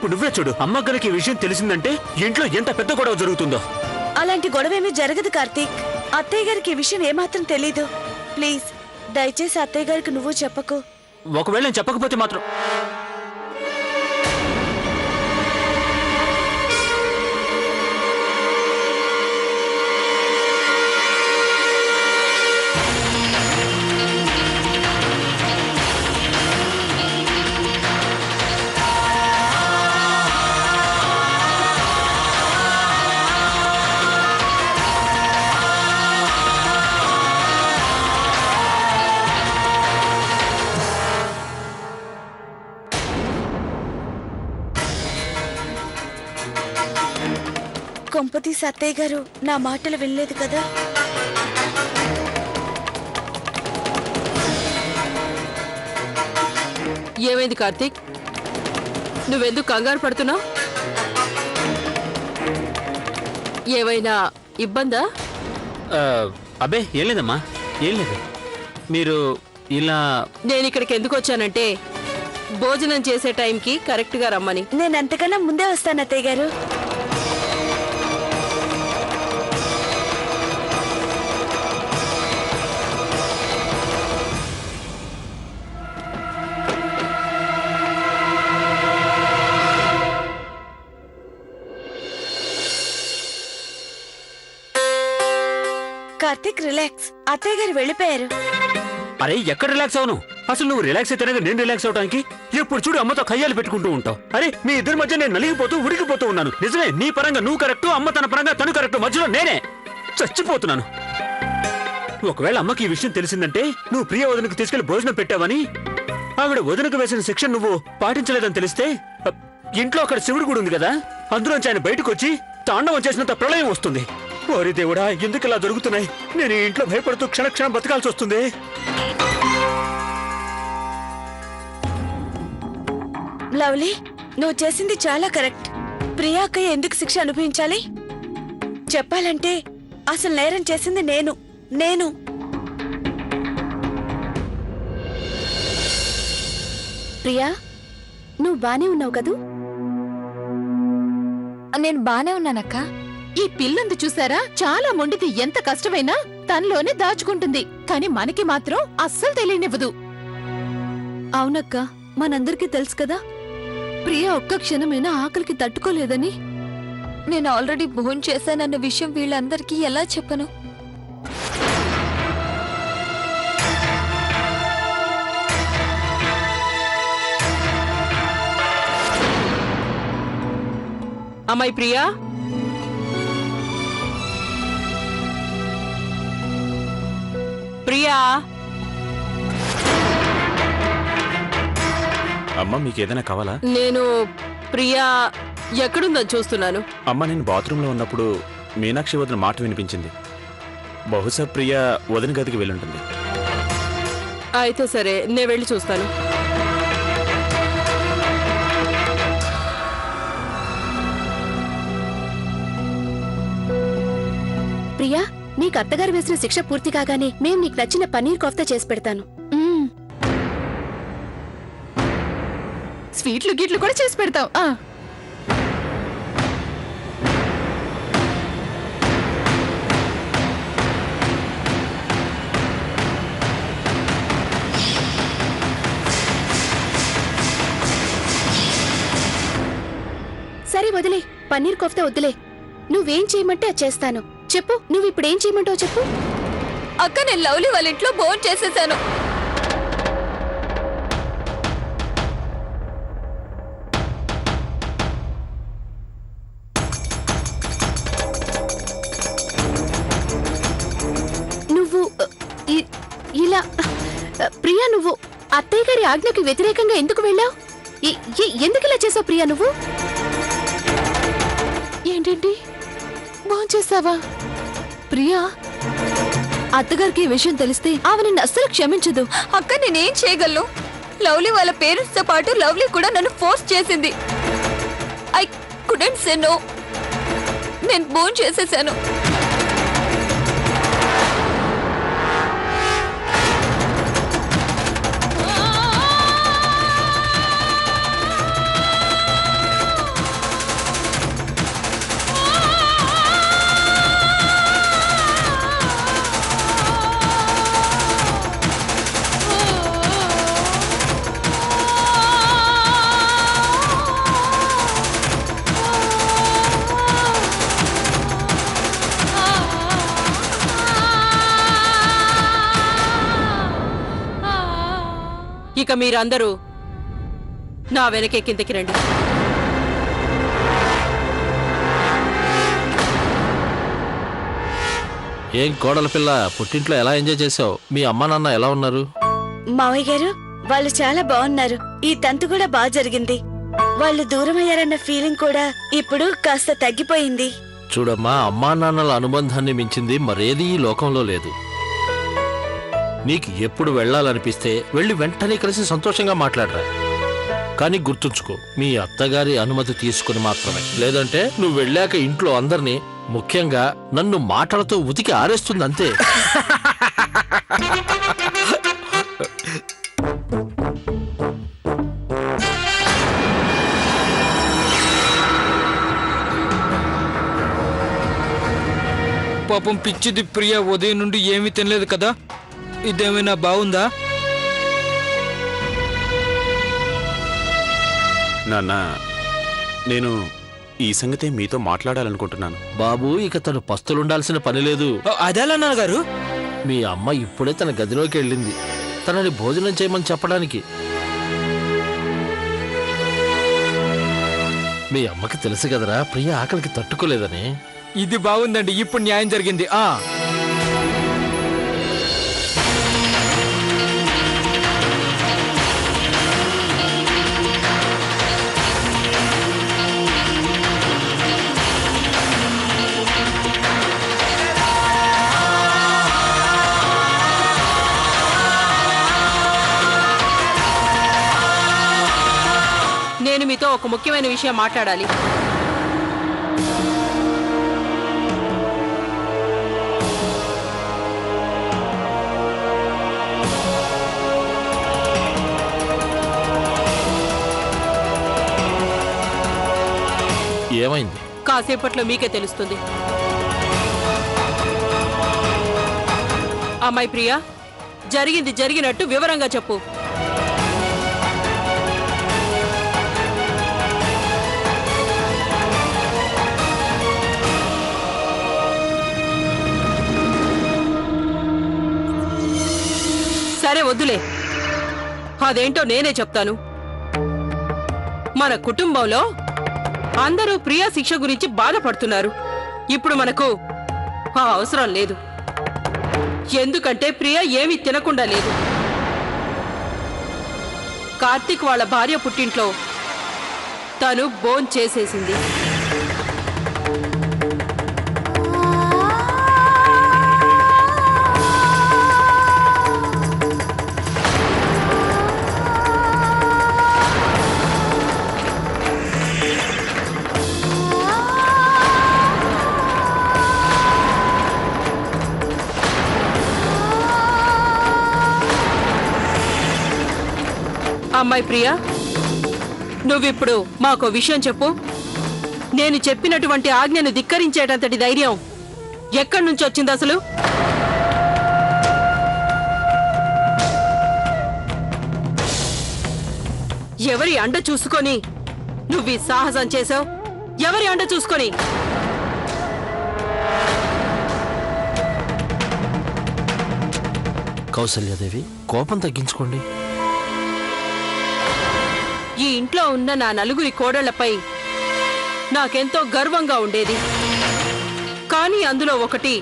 ఇప్పుడు నువ్వే చూడు, అమ్మ గనకి ఈ విషయం తెలిసిందంటే ఇంట్లో ఎంత పెద్ద గొడవ జరుగుతుందో. అలాంటి గొడవ ఏమీ జరగదు కార్తీక్. అత్తయ్య గారికి ఈ విషయం ఏమాత్రం తెలీదు. ప్లీజ్ దయచేసి అత్తయ్య గారికి నువ్వు చెప్పకు. ఒకవేళ నేను చెప్పకపోతే మాత్రం కొంపతీసి అత్తయ్య గారు నా మాటలు వినలేదు కదా. ఏమైంది కార్తీక్? నువ్వెందుకు కంగారు పడుతున్నావు? ఏమైనా ఇబ్బందా? అబ్బే ఏం లేదమ్మా, ఏం లేదు. మీరు ఇలా నేను ఇక్కడికి ఎందుకు వచ్చానంటే భోజనం చేసే టైంకి కరెక్ట్ గా రమ్మని. నేను అంతకన్నా ముందే వస్తాను అత్తయ్య గారు. కార్తీక్ రిలాక్స్, అత్తయ్య గారు వెళ్ళిపోయారు. అరే ఎక్కడ రిలాక్స్ అవును? అసలు నువ్వు రిలాక్స్ అయితేనే నేను రిలాక్స్ అవడానికి. ఎప్పుడు చూడు అమ్మతో కయ్యాలు పెట్టుకుంటూ ఉంటావు. అరే మీ ఇద్దరి మధ్య నేను నలిగిపోతూ ఉడికిపోతూ ఉన్నాను. నిజమే, నీ పరంగా నువ్వు కరెక్ట్, అమ్మ తన పరంగా తను కరెక్ట్, మధ్యలో నేనే చచ్చిపోతున్నాను. ఒకవేళ అమ్మకి ఈ విషయం తెలిసిందంటే నువ్వు ప్రియ వదనకు తీసుకెళ్లి భోజనం పెట్టావని, ఆవిడ వదనకు వేసిన శిక్ష నువ్వు పాటించలేదని తెలిస్తే, ఇంట్లో అక్కడ శివుడు కూడా ఉంది కదా, అందులోంచి ఆయన బయటకు వచ్చి తాండవం చేసినంత ప్రళయం వస్తుంది. ఓరి దేవుడా, ఎందుకు ఇలా జరుగుతున్నాయి? నేను ఈ ఇంట్లో భయపడుతూ క్షణక్షణం బతకాల్సి వస్తుంది. లవ్లీ, నువ్వు చేసింది చాలా కరెక్ట్. ప్రియాకయ్య ఎందుకు శిక్ష అనుభవించాలి? చెప్పాలంటే అసలు నేరం చేసింది నేను. ప్రియా, నువ్వు బానే ఉన్నావు కదూ? నేను బానే ఉన్నానక్క. ఈ పిల్లందు చూసారా, చాలా మొండిది. ఎంత కష్టమైనా తనలోనే దాచుకుంటుంది, కాని మనకి మాత్రం అస్సలు తెలియనివ్వదు. అవునక్క, మనందరికీ తెలుసు కదా ప్రియ ఒక్క క్షణమైనా ఆకలికి తట్టుకోలేదని. నేను ఆల్రెడీ భోజనం చేశానన్న విషయం వీళ్ళందరికీ ఎలా చెప్పను? అమ్మాయి ప్రియా, ప్రియా. అమ్మ మీకేదైనా కావాలా? నేను ప్రియా ఎక్కడుందని చూస్తున్నాను. అమ్మ నేను బాత్రూంలో ఉన్నప్పుడు మీనాక్షి వదిన మాట వినిపించింది. బహుశా ప్రియ వదిన గదికి వెళ్ళుంటుంది. అయితే సరే, నేను వెళ్ళి చూస్తాను. ప్రియా, నీకు అత్తగారు వేసిన శిక్ష పూర్తి కాగానే మేం నీకు నచ్చిన పన్నీర్ కోఫ్తా చేసి పెడతాను. స్వీట్లు గిట్లు కూడా చేసి పెడతాం. సరే వదిలే, పన్నీర్ కోఫ్తా వద్దులే. నువ్వేం చేయమంటే అది చేస్తాను. చెప్పు, నువ్వు ఇప్పుడు ఏం చేయమంటావు చెప్పు. అక్క, నేను లవ్లీ వాళ్ళ ఇంట్లో భోజనం చేసేసాను. నువ్వు ఇలా ప్రియా, నువ్వు అత్తయ్య గారి ఆజ్ఞకి వ్యతిరేకంగా ఎందుకు వెళ్ళావు? ఎందుకు ఇలా చేసావు ప్రియా? నువ్వు ఏంటండి భోంచేసావా? ప్రియా, అత్తగారికి ఈ విషయం తెలిస్తే ఆమె నిన్ను అస్సలు క్షమించదు. అక్క, నేనేం చేయగలను? లవ్లీ వాళ్ళ పేరెంట్స్ తో పాటు లవ్లీ కూడా నన్ను ఫోర్స్ చేసింది. I couldn't say no. నేను భోజనం చేసేసాను. ఇక మీరందరూ నా వెనకే కిందకి రండి. ఏం కోడల పిల్ల, పుట్టింట్లో ఎలా ఎంజాయ్ చేసావు? మీ అమ్మా నాన్న ఎలా ఉన్నారు? మావయ్య గారు వాళ్ళు చాలా బాగున్నారు. ఈ తంతు కూడా బాగా జరిగింది. వాళ్ళు దూరం అయ్యారన్న ఫీలింగ్ కూడా ఇప్పుడు కాస్త తగ్గిపోయింది. చూడమ్మా, అమ్మా నాన్నల అనుబంధాన్ని మించింది మరేది ఈ లోకంలో లేదు. నీకు ఎప్పుడు వెళ్ళాలనిపిస్తే వెళ్ళి వెంటనే కలిసి సంతోషంగా మాట్లాడరా. కానీ గుర్తుంచుకో, మీ అత్తగారి అనుమతి తీసుకుని మాత్రమే. లేదంటే నువ్వు వెళ్ళాక ఇంట్లో అందరినీ, ముఖ్యంగా నన్ను మాటలతో ఉతికి ఆరేస్తుంది అంతే. పాపం పిచ్చిది ప్రియ ఉదయం నుండి ఏమీ తినలేదు కదా. ఇదేమైనా బాగుందా? నాన్న, నేను ఈ సంగతే మీతో మాట్లాడాలనుకుంటున్నాను. బాబు, ఇక తను పస్తులుండాల్సిన పని లేదు. అదేలా నాన్నగారు? మీ అమ్మ ఇప్పుడే తన గదిలోకి వెళ్ళింది, తనని భోజనం చేయమని చెప్పడానికి. మీ అమ్మకి తెలుసు కదరా, ప్రియ ఆకలికి తట్టుకోలేదని. ఇది బాగుందండి, ఇప్పుడు న్యాయం జరిగింది. నేను మీతో ఒక ముఖ్యమైన విషయం మాట్లాడాలి. ఏమైంది? కాసేపట్లో మీకే తెలుస్తుంది. అమ్మాయి ప్రియా, జరిగింది జరిగినట్టు వివరంగా చెప్పు. సరే వద్దులే, అదేంటో నేనే చెప్తాను. మన కుటుంబంలో అందరూ ప్రియా శిక్ష గురించి బాధపడుతున్నారు. ఇప్పుడు మనకు ఆ అవసరం లేదు. ఎందుకంటే ప్రియా ఏమీ తినకుండా లేదు. కార్తీక్ వాళ్ళ భార్య పుట్టింట్లో తను భోంచేసేసింది. అమ్మాయి ప్రియా, నువ్విప్పుడు మాకో విషయం చెప్పు. నేను చెప్పినటువంటి ఆజ్ఞను ధిక్కరించేటంతటి ధైర్యం ఎక్కడి నుంచి వచ్చింది అసలు? ఎవరి అండ చూసుకొని నువ్వు సాహసం చేసావు? ఎవరి అండ చూసుకొని? కౌసల్యాదేవి, కోపం తగ్గించుకోండి. ఈ ఇంట్లో ఉన్న నా నలుగురి కోడళ్లపై నాకెంతో గర్వంగా ఉండేది. కానీ అందులో ఒకటి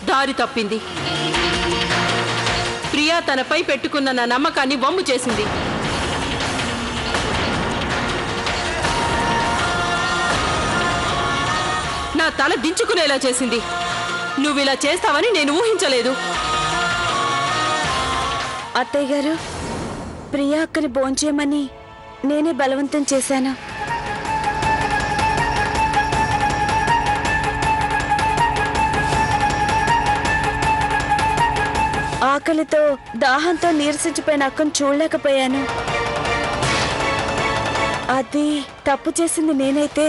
దారి తప్పింది. ప్రియా తనపై పెట్టుకున్న నా నమ్మకాన్ని వమ్ము చేసింది. నా తల దించుకునేలా చేసింది. నువ్విలా చేస్తావని నేను ఊహించలేదు. అత్తయ్య గారు, ప్రియా అక్కని భోంచేయమని నేనే బలవంతం చేశాను. ఆకలితో దాహంతో నీరసించిపోయిన అక్కను చూడలేకపోయాను. అది తప్పు చేసింది నేనైతే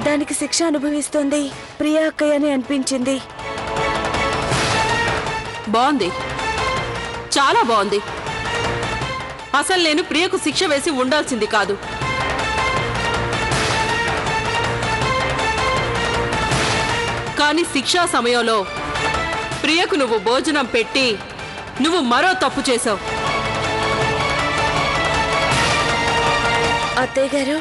దానికి శిక్ష అనుభవిస్తుంది ప్రియా అక్కయ్య అని అనిపించింది. బాగుంది, చాలా బాగుంది. అసలు నేను ప్రియకు శిక్ష వేసి ఉండాల్సింది కాదు. కానీ శిక్షా సమయంలో ప్రియకు నువ్వు భోజనం పెట్టి నువ్వు మరో తప్పు చేశావు. అత్తయ్య గారు,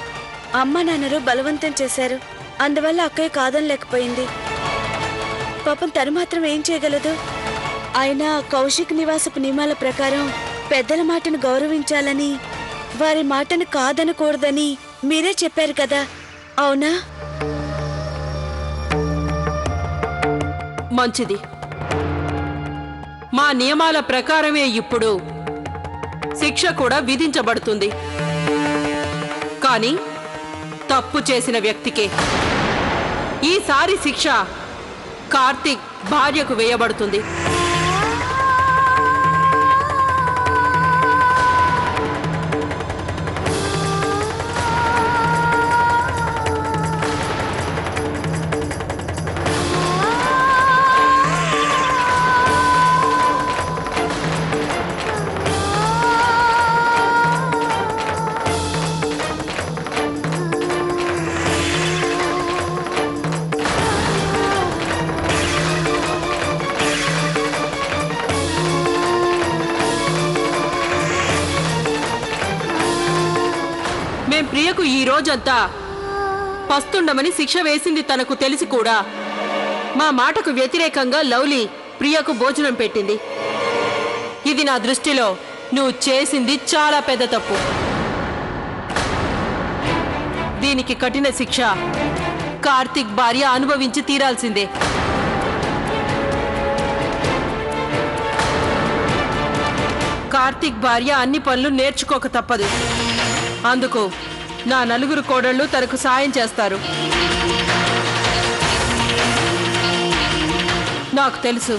అమ్మ నాన్నలు బలవంతం చేశారు. అందువల్ల అక్కయ్య కాదనలేకపోయింది. పాపం తను మాత్రం ఏం చేయగలదు? ఆయన కౌశిక్ నివాసపు నియమాల ప్రకారం పెద్దల మాటను గౌరవించాలని, వారి మాటను కాదనకూడదని మీరే చెప్పారు కదా, అవునా? మంచిది. మా నియమాల ప్రకారమే ఇప్పుడు శిక్ష కూడా విధించబడుతుంది. కానీ తప్పు చేసిన వ్యక్తికే. ఈసారి శిక్ష కార్తీక్ భార్యకు వేయబడుతుంది. మేం ప్రియకు ఈ రోజంతా పస్తుండమని శిక్ష వేసింది తనకు తెలిసి కూడా మా మాటకు వ్యతిరేకంగా లవ్లీ ప్రియకు భోజనం పెట్టింది. ఇది నా దృష్టిలో నువ్వు చేసింది చాలా పెద్ద తప్పు. దీనికి కఠిన శిక్ష కార్తీక్ భార్య అనుభవించి తీరాల్సిందే. కార్తీక్ భార్య అన్ని పనులు నేర్చుకోక తప్పదు. అందుకు నా నలుగురు కోడళ్ళు తనకు సాయం చేస్తారు. నాకు తెలుసు,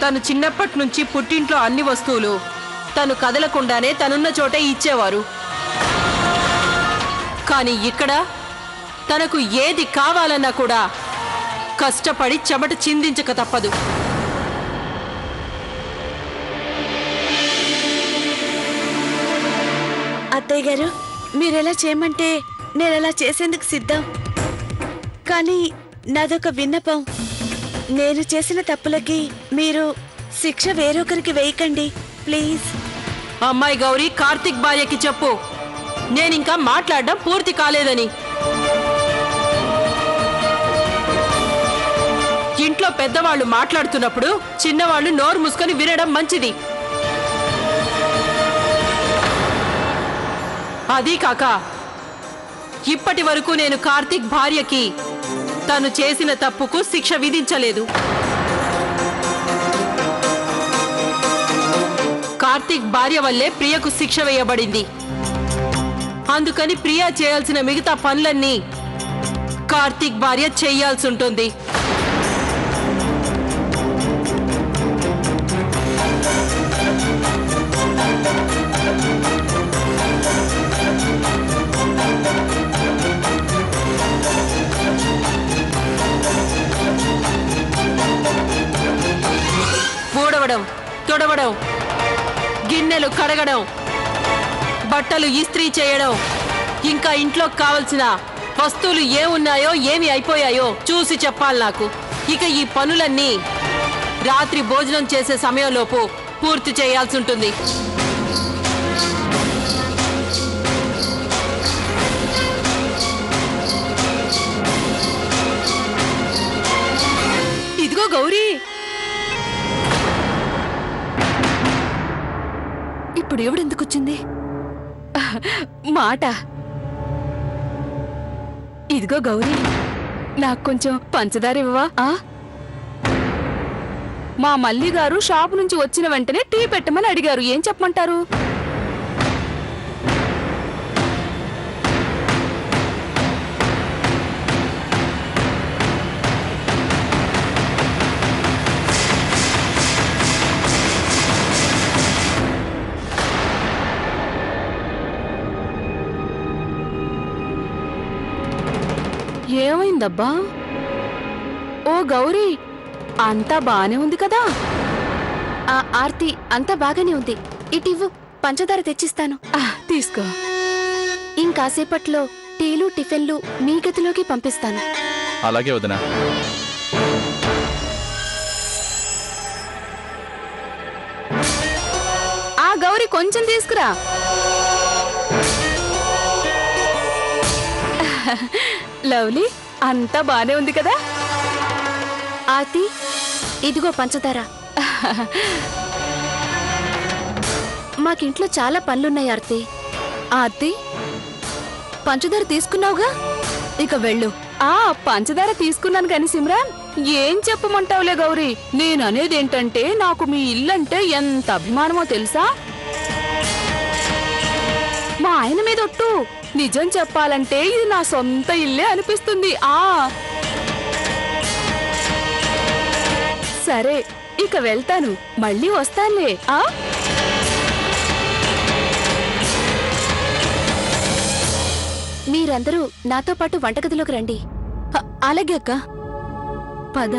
తను చిన్నప్పటి నుంచి పుట్టింట్లో అన్ని వస్తువులు తను కదలకుండానే తనున్న చోటే ఇచ్చేవారు. కానీ ఇక్కడ తనకు ఏది కావాలన్నా కూడా కష్టపడి చెమట చిందించక తప్పదు. అత్తయ్య గారు, మీరెలా చేయమంటే నేనలా చేసేందుకు సిద్ధం. కానీ నాదొక విన్నపం. నేను చేసిన తప్పులకి మీరు శిక్ష వేరొకరికి వేయకండి ప్లీజ్. అమ్మాయి గౌరీ, కార్తీక్ భార్యకి చెప్పు నేనింకా మాట్లాడడం పూర్తి కాలేదని. ఇంట్లో పెద్దవాళ్ళు మాట్లాడుతున్నప్పుడు చిన్నవాళ్ళు నోరు మూసుకొని వినడం మంచిది. అదీ కాక ఇప్పటి వరకు నేను కార్తీక్ భార్యకి తను చేసిన తప్పుకు శిక్ష విధించలేదు. కార్తీక్ భార్య వల్లే ప్రియకు శిక్ష వేయబడింది. అందుకని ప్రియ చేయాల్సిన మిగతా పనులన్నీ కార్తీక్ భార్య చేయాల్సి ఉంటుంది. ఊడవడం, తుడవడం, గిన్నెలు కడగడం, బట్టలు ఇస్త్రీ చేయడం, ఇంకా ఇంట్లో కావలసిన వస్తువులు ఏమున్నాయో ఏమి అయిపోయాయో చూసి చెప్పాలి నాకు. ఇక ఈ పనులన్నీ రాత్రి భోజనం చేసే సమయంలోపు పూర్తి చేయాల్సి ఉంటుంది. ఇదిగో గౌరీ, ఇప్పుడు ఎవడెందుకొచ్చింది మాట? ఇదిగో గౌరీ, నాకు కొంచెం పంచదార ఇవ్వవా? మా మల్లి గారు షాపు నుంచి వచ్చిన వెంటనే టీ పెట్టమని అడిగారు. ఏం చెప్పమంటారు? ఏమైందబ్బా? ఓ గౌరీ, అంతా బానే ఉంది కదా? ఆర్తి, అంతా బాగానే ఉంది. ఇటివ్వు, పంచదార తెచ్చిస్తాను. తీసుకో. ఇంకాసేపట్లో టీలు టిఫిన్లు మీ గదిలోకి పంపిస్తాను. అలాగే వదినా. ఆ గౌరీ, కొంచెం తీసుకురా. లవ్లీ అంతా బానే ఉంది కదా? ఆర్తి ఇదిగో పంచదార. మాకింట్లో చాలా పనులున్నాయి ఆర్తి. ఆర్తి పంచదార తీసుకున్నావుగా, ఇక వెళ్ళు. పంచదార తీసుకున్నాను కాని సిమ్రాన్, ఏం చెప్పమంటావులే గౌరీ. నేననేదేంటంటే నాకు మీ ఇల్లంటే ఎంత అభిమానమో తెలుసా? మా ఆయన మీద ఒట్టు. నిజం చెప్పాలంటే ఇది నా సొంత ఇల్లే అనిపిస్తుంది. సరే ఇక వెళ్తాను, మళ్ళీ వస్తానులే. మీరందరూ నాతో పాటు వంటగదిలోకి రండి. అలాగే అక్క, పద.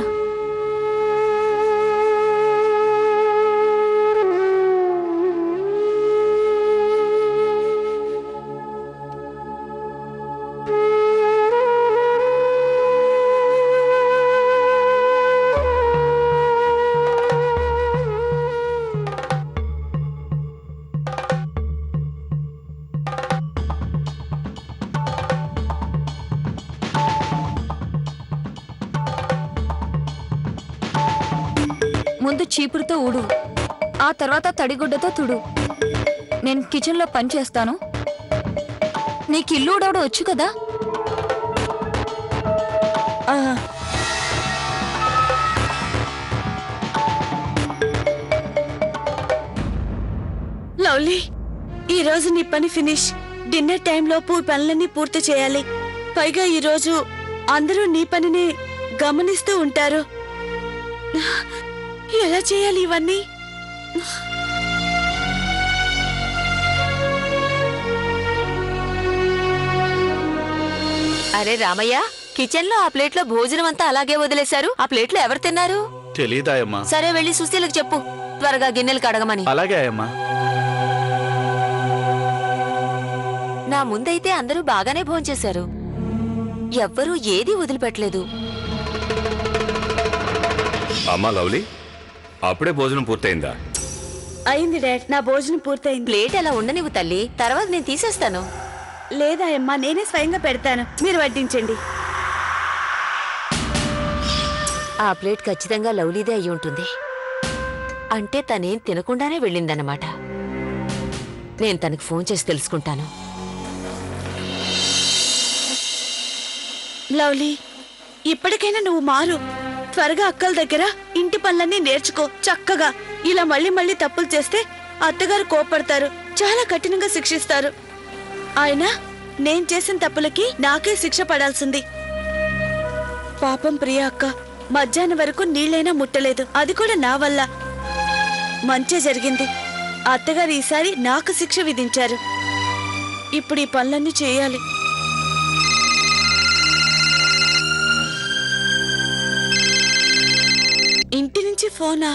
ముందు చీపురుతో ఊడు, ఆ తర్వాత తడిగుడ్డతో తుడు. నేను కిచెన్లో పని చేస్తాను. నీకు ఇల్లు ఊడవడం వచ్చు కదా? లవ్లీ, ఈ రోజు నీ పని ఫినిష్. డిన్నర్ టైంలోపు పనులన్నీ పూర్తి చేయాలి. పైగా ఈ రోజు అందరూ నీ పనిని గమనిస్తూ ఉంటారు. ఎలా చేయాలి ఇవన్నీ? అరే రామయ్య, కిచెన్ లో ఆ ప్లేట్ లో భోజనం అంతా అలాగే వదిలేశారు. ఆ ప్లేట్ లో ఎవరు తిన్నారు? తెలీదాయమ్మా. సరే వెళ్ళి సుశీలకు చెప్పు, త్వరగా గిన్నెలు కడగమని. అలాగే అయ్యమ్మా. నా ముందైతే అందరూ బాగానే భోంచేశారు, ఎవ్వరూ ఏదీ వదిలిపెట్టలేదు. అమ్మా లవ్లీ, అప్పుడే భోజనం పూర్తయిందా? అయింది డాడ్, నా భోజనం పూర్తయింది. ప్లేట్ అలా ఉండనివ్వు తల్లి, తర్వాత నేను తీసేస్తాను. లేదా అమ్మా, నేనే స్వయంగా పెడతాను, మీరు వడ్డించండి. ఆ ప్లేట్ ఖచ్చితంగా లవ్లీదే అయి ఉంటుంది. అంటే తనేం తినకుండానే వెళ్ళిందన్నమాట. నేను తనకు ఫోన్ చేసి తెలుసుకుంటాను. లవ్లీ, ఇప్పటికైనా నువ్వు మారు. త్వరగా అక్కల దగ్గర ఇంటి పనులన్నీ నేర్చుకో చక్కగా. ఇలా మళ్ళీ మళ్ళీ తప్పులు చేస్తే అత్తగారు కోపడతారు, చాలా కఠినంగా శిక్షిస్తారు. అయినా నేను చేసిన తప్పులకి నాకే శిక్ష పడాల్సింది. పాపం ప్రియా అక్క మధ్యాహ్నం వరకు నీళ్ళైనా ముట్టలేదు, అది కూడా నా వల్ల. మంచే జరిగింది, అత్తగారు ఈసారి నాకు శిక్ష విధించారు. ఇప్పుడు ఈ పనులన్నీ చేయాలి. ఇంటి నుంచి ఫోనా?